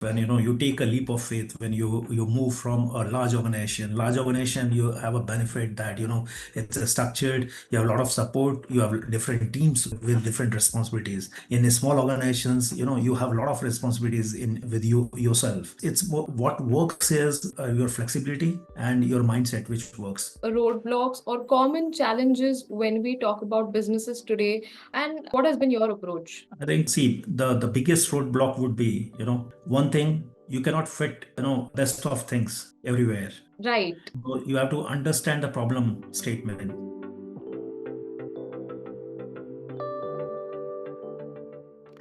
when you take a leap of faith, when you move from a large organization, you have a benefit that it's structured, you have a lot of support, you have different teams with different responsibilities. In a small organizations, you have a lot of responsibilities in with yourself. What works is your flexibility and your mindset which works. Roadblocks or common challenges when we talk about businesses today, and what has been your approach? I think, see, the biggest roadblock would be, one thing, you cannot fit, best of things everywhere. Right. So you have to understand the problem statement.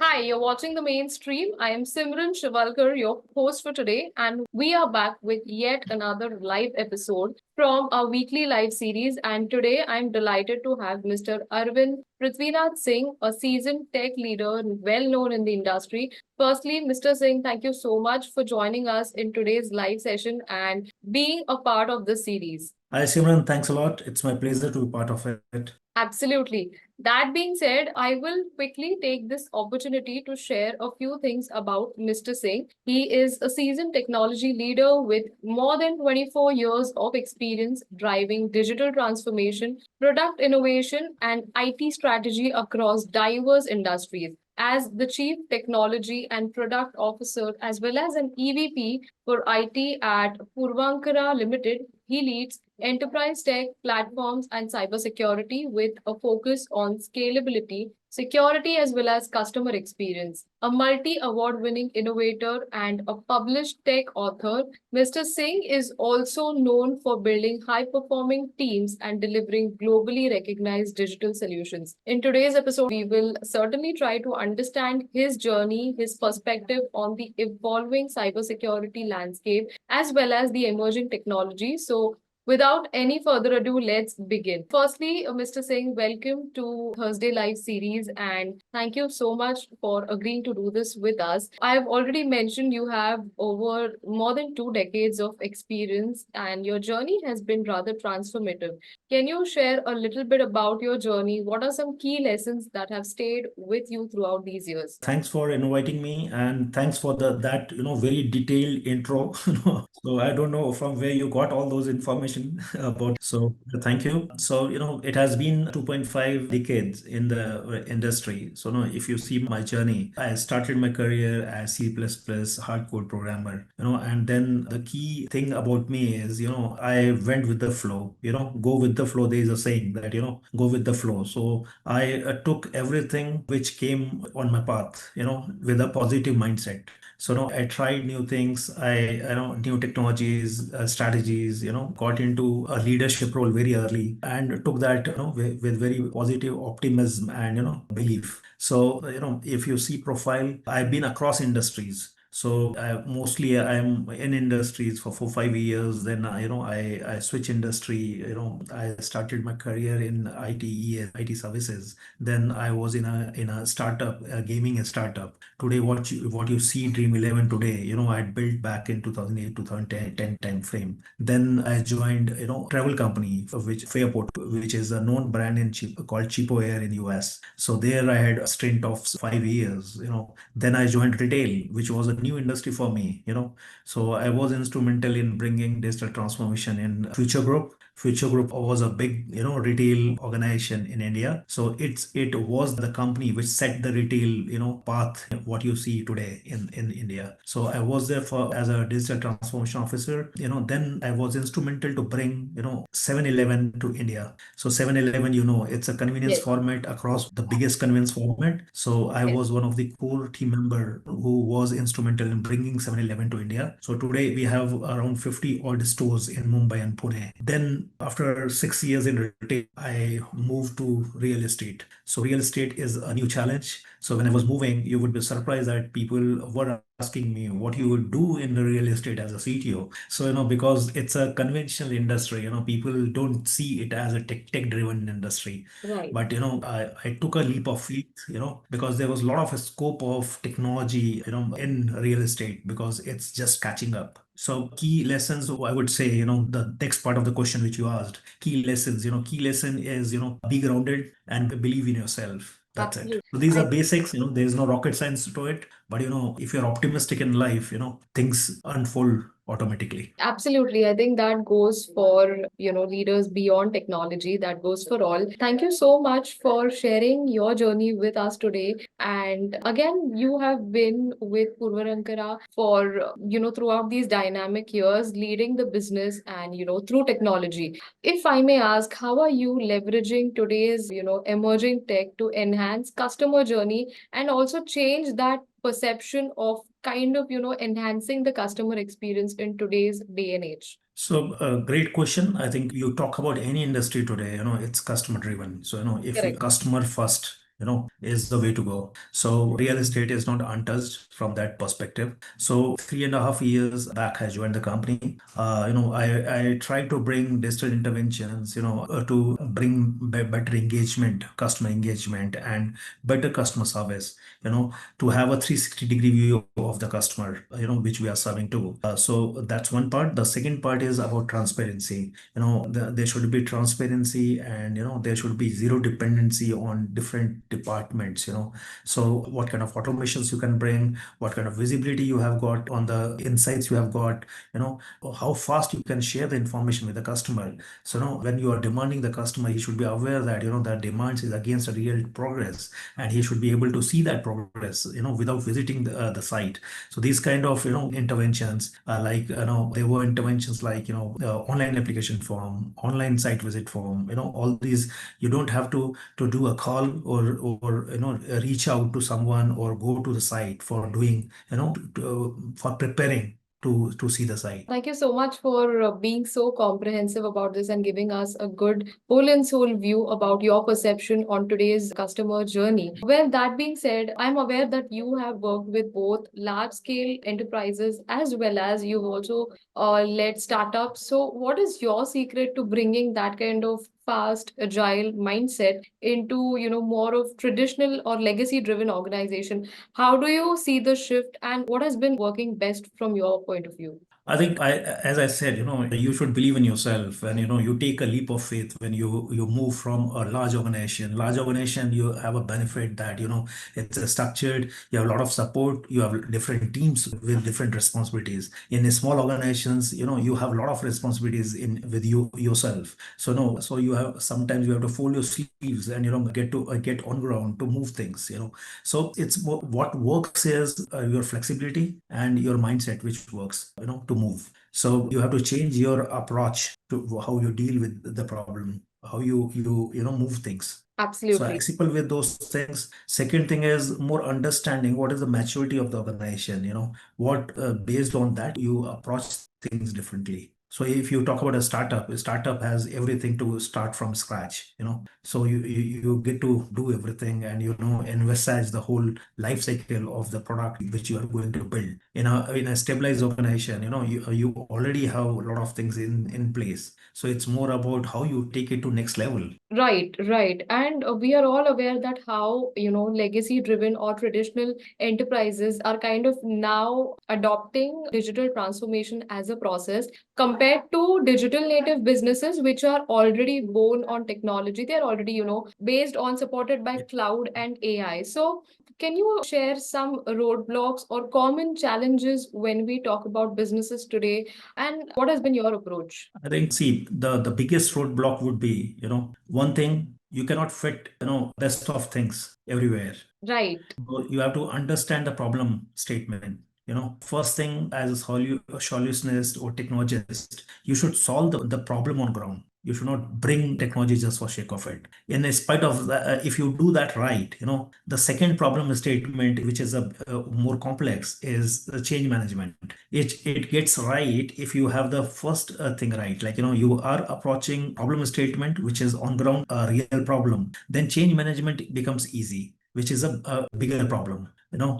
Hi, you're watching the mainstream. I am Simran Shivalkar, your host for today, and we are back with yet another live episode from our weekly live series. And today I'm delighted to have Mr. Arvind Prithvinath Singh, a seasoned tech leader well known in the industry. Firstly, Mr. Singh, thank you so much for joining us in today's live session and being a part of this series. Hi, Simran, thanks a lot. It's my pleasure to be part of it. Absolutely. That being said, I will quickly take this opportunity to share a few things about Mr. Singh. He is a seasoned technology leader with more than 24 years of experience driving digital transformation, product innovation, and IT strategy across diverse industries. As the Chief Technology and Product Officer, as well as an EVP for IT at Puravankara Limited, he leads enterprise tech, platforms, and cybersecurity with a focus on scalability, security, as well as customer experience. A multi award winning innovator and a published tech author, Mr. Singh is also known for building high performing teams and delivering globally recognized digital solutions. In today's episode, we will certainly try to understand his journey, his perspective on the evolving cybersecurity landscape, as well as the emerging technology. So, without any further ado, let's begin. Firstly, Mr. Singh, welcome to Thursday Live series and thank you so much for agreeing to do this with us. I have already mentioned you have over more than 2 decades of experience and your journey has been rather transformative. Can you share a little bit about your journey? What are some key lessons that have stayed with you throughout these years? Thanks for inviting me, and thanks for that very detailed intro. So I don't know from where you got all those information about. So thank you. So it has been 2.5 decades in the industry. So no, if you see my journey, I started my career as C++ hardcore programmer. And then the key thing about me is I went with the flow. Go with the flow. There is a saying that go with the flow. So I took everything which came on my path, with a positive mindset. So I tried new things. New technologies, strategies. Got into a leadership role very early and took that with very positive optimism and belief. So if you see profile, I've been across industries. So mostly I'm in industries for 4 5 years. Then I switch industry. I started my career in IT services. Then I was in a startup, a gaming startup. Today, what you see Dream 11 today, I built back in 2008 2010 time frame. Then I joined travel company for which Fairport, which is a known brand called Cheapo Air in US. So there I had a stint of 5 years. Then I joined retail, which was a new industry for me. So I was instrumental in bringing digital transformation in Future Group. Future Group was a big, retail organization in India. So it was the company which set the retail, path, what you see today in India. So I was there for as a digital transformation officer. Then I was instrumental to bring, 7-Eleven to India. So 7-Eleven, it's a convenience Yes. format across the biggest convenience format. So I Yes. was one of the core team member who was instrumental in bringing 7-Eleven to India. So today we have around 50 odd stores in Mumbai and Pune. Then after 6 years in retail, I moved to real estate. So real estate is a new challenge. So when I was moving, you would be surprised that people were asking me what you would do in the real estate as a CTO. So, because it's a conventional industry, people don't see it as a tech driven industry. Right. But, I took a leap of faith, because there was a lot of a scope of technology, in real estate because it's just catching up. So key lessons, I would say, the next part of the question which you asked, key lessons, key lesson is, be grounded and believe in yourself. That's it. Absolutely. So these I are basics, there is no rocket science to it. But if you're optimistic in life, things unfold automatically. Absolutely. I think that goes for, leaders beyond technology. That goes for all. Thank you so much for sharing your journey with us today. And again, you have been with Puravankara for, throughout these dynamic years, leading the business and, through technology. If I may ask, how are you leveraging today's, emerging tech to enhance customer journey and also change that perception of kind of, enhancing the customer experience in today's day and age? So, great question. I think you talk about any industry today, it's customer driven. So, if you Correct. customer first, is the way to go. So, real estate is not untouched from that perspective. So, 3.5 years back, I joined the company. I tried to bring digital interventions, to bring better engagement, customer engagement, and better customer service, to have a 360-degree view of the customer, which we are serving to. So that's one part. The second part is about transparency. There should be transparency, and there should be zero dependency on different departments. So what kind of automations you can bring, what kind of visibility you have got on the insights you have got, how fast you can share the information with the customer. So when you are demanding the customer, he should be aware that that demands is against a real progress, and he should be able to see that progress, without visiting the site. So these kind of interventions, like there were interventions like online application form, online site visit form, all these. You don't have to do a call, or reach out to someone or go to the site for doing, for preparing to see the site. Thank you so much for being so comprehensive about this and giving us a good whole and soul view about your perception on today's customer journey. Well, that being said, I'm aware that you have worked with both large scale enterprises as well as you've also led startups. So, what is your secret to bringing that kind of fast, agile mindset into, more of traditional or legacy driven organization? How do you see the shift and what has been working best from your point of view? I think as I said, you should believe in yourself, and you take a leap of faith when you move from a large organization. Large organization, you have a benefit that it's structured. You have a lot of support. You have different teams with different responsibilities. In a small organizations, you have a lot of responsibilities in with you yourself. So no, so you have sometimes you have to fold your sleeves and get on ground to move things. So it's what works is your flexibility and your mindset, which works, to move. So you have to change your approach to how you deal with the problem, how you move things. So Absolutely. simple with those things. Second thing is more understanding what is the maturity of the organization. What based on that you approach things differently. So if you talk about a startup has everything to start from scratch. So you get to do everything, and envisage the whole life cycle of the product which you are going to build. In a stabilized organization, you already have a lot of things in place. So it's more about how you take it to next level. Right, right. And we are all aware that how, legacy driven or traditional enterprises are kind of now adopting digital transformation as a process compared to digital native businesses, which are already born on technology. They're already, based on supported by cloud and AI. So, can you share some roadblocks or common challenges when we talk about businesses today? And what has been your approach? I think, see, the biggest roadblock would be, one thing, you cannot fit, best of things everywhere. Right. So you have to understand the problem statement. First thing, as a solutionist or technologist, you should solve the problem on ground. You should not bring technology just for sake of it. In spite of that, if you do that right, the second problem statement, which is a more complex, is the change management. It gets right if you have the first thing right. Like you are approaching problem statement, which is on ground a real problem. Then change management becomes easy, which is a bigger problem.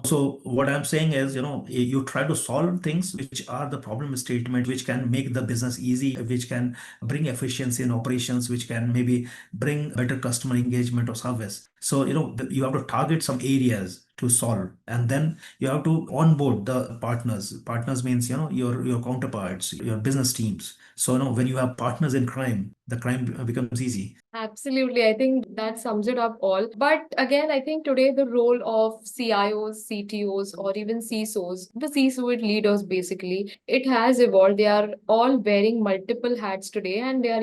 So what I'm saying is, you try to solve things which are the problem statement, which can make the business easy, which can bring efficiency in operations, which can maybe bring better customer engagement or service. So, you have to target some areas to solve, and then you have to onboard the partners. Partners means, your counterparts, your business teams. So, when you have partners in crime, the crime becomes easy. Absolutely. I think that sums it up all. But again, I think today the role of CIOs, CTOs, or even CISOs, the C-suite leaders basically, it has evolved. They are all wearing multiple hats today and they are,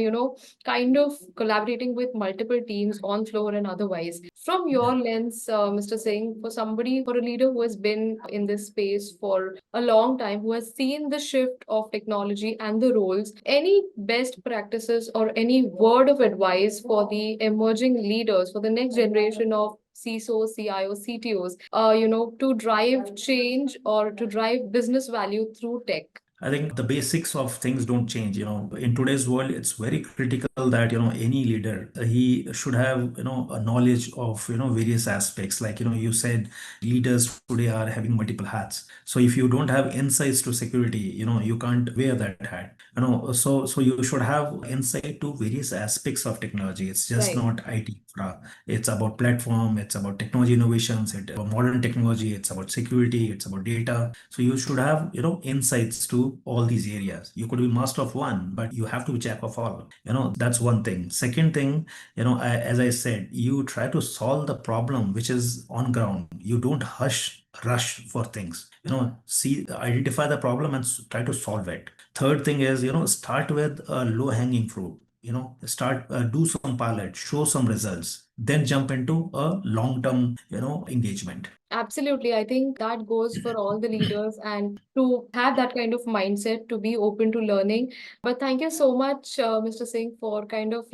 kind of collaborating with multiple teams on floor and otherwise. From your lens, Mr. Singh, for a leader who has been in this space for a long time, who has seen the shift of technology and the roles, any best practices or any word of advice for the emerging leaders, for the next generation of CISOs, CIOs, CTOs, to drive change or to drive business value through tech? I think the basics of things don't change. In today's world, it's very critical that, any leader, he should have, a knowledge of, various aspects. Like, you said, leaders today are having multiple hats. So if you don't have insights to security, you can't wear that hat. So you should have insight to various aspects of technology. It's just Right. not IT infra. It's about platform, it's about technology innovations, it's about modern technology, it's about security, it's about data. So you should have, insights to all these areas. You could be master of one, but you have to be jack of all. That's one thing. Second thing, as I said, you try to solve the problem which is on ground. You don't rush for things. See, identify the problem and try to solve it. Third thing is, start with a low hanging fruit. Start, do some pilot, show some results, then jump into a long term, engagement. Absolutely. I think that goes for all the leaders and to have that kind of mindset to be open to learning. But thank you so much, Mr. Singh, for kind of,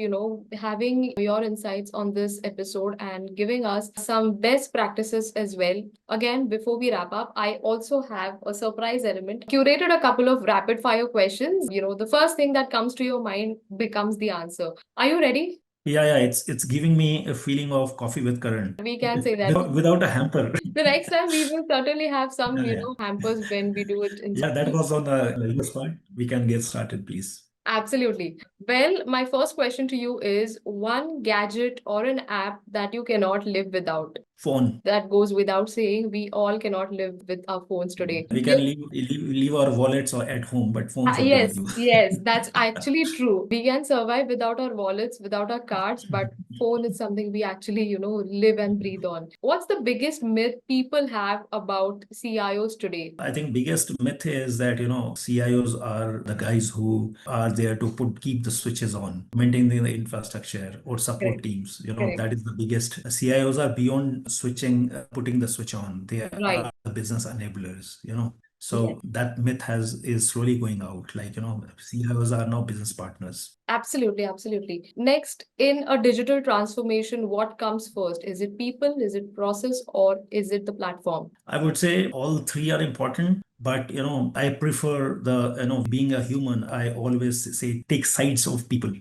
having your insights on this episode and giving us some best practices as well. Again, before we wrap up, I also have a surprise element. Curated a couple of rapid fire questions. The first thing that comes to your mind becomes the answer. Are you ready? Yeah, it's giving me a feeling of coffee with current. We can say that. Without a hamper. The next time we will certainly have some, Yeah, yeah. hampers when we do it in. Yeah, that was on your spot. We can get started, please. Absolutely. Well, my first question to you is one gadget or an app that you cannot live without. Phone. That goes without saying, we all cannot live with our phones today. We can leave our wallets or at home, but phone should be with Yes, you. yes, that's actually true. We can survive without our wallets, without our cards, but phone is something we actually, live and breathe on. What's the biggest myth people have about CIOs today? I think biggest myth is that, CIOs are the guys who are there to keep the switches on, maintain the infrastructure or support Correct. teams. Correct. That is the biggest. CIOs are beyond switching, putting the switch on. They Right. are the business enablers. Yes. So that myth is slowly going out. Like, CIOs are now business partners. Absolutely, absolutely. Next, in a digital transformation, what comes first? Is it people, is it process, or is it the platform? I would say all three are important, but I prefer the, being a human, I always say take sides of people.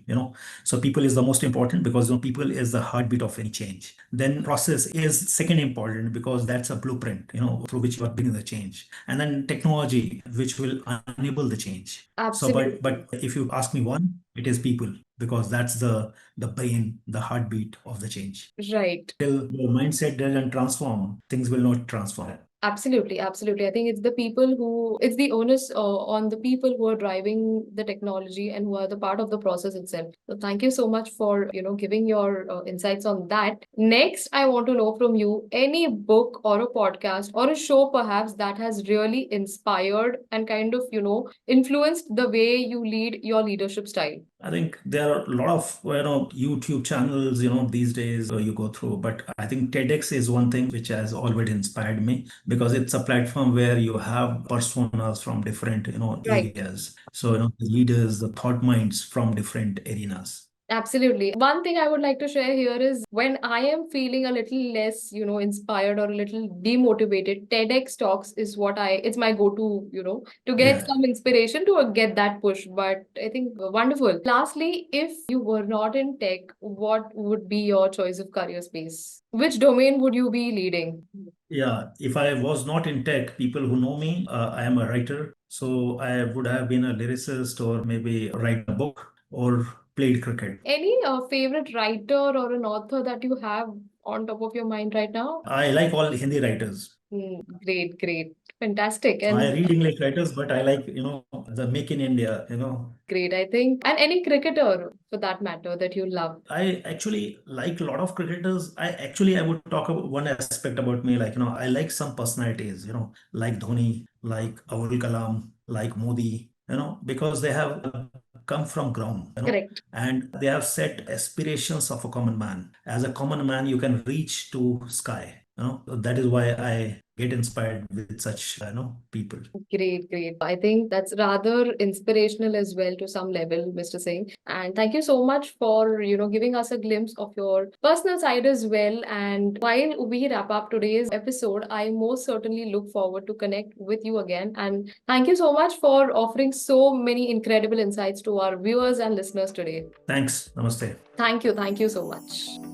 So people is the most important because people is the heartbeat of any change. Then process is second important because that's a blueprint, through which you are bringing the change. And then technology, which will enable the change. So, Absolutely. but if you ask me one, it is people because that's the brain, the heartbeat of the change. Right. Till your mindset doesn't transform, things will not transform. Absolutely, absolutely. I think it's the people who, it's the onus on the people who are driving the technology and who are the part of the process itself. So thank you so much for, giving your insights on that. Next, I want to know from you any book or a podcast or a show perhaps that has really inspired and kind of, influenced the way you lead your leadership style. I think there are a lot of YouTube channels these days you go through, but I think TEDx is one thing which has already inspired me because it's a platform where you have personas from different Right. areas. So the leaders, the thought minds from different arenas. Absolutely. One thing I would like to share here is when I am feeling a little less, inspired or a little demotivated, TEDx talks is it's my go-to, to get Yeah. some inspiration to get that push. But I think wonderful. Lastly, if you were not in tech, what would be your choice of career space? Which domain would you be leading? Yeah, if I was not in tech, people who know me, I am a writer. So I would have been a lyricist or maybe write a book or played cricket. Any favorite writer or an author that you have on top of your mind right now? I like all Hindi writers. Great, great. Fantastic. So I And read English writers, but I like, the Make in India, great, I think. And any cricketer for that matter that you love. I actually like a lot of cricketers. I would talk about one aspect about me, like, I like some personalities, like Dhoni, like Abul Kalam, like Modi, because they have come from ground, Correct. and they have set aspirations of a common man. As a common man, you can reach to sky, That is why I get inspired with such, people. Great, great. I think that's rather inspirational as well to some level, Mr. Singh. And thank you so much for, giving us a glimpse of your personal side as well. And while we wrap up today's episode, I most certainly look forward to connect with you again. And thank you so much for offering so many incredible insights to our viewers and listeners today. Thanks. Namaste. Thank you. Thank you so much.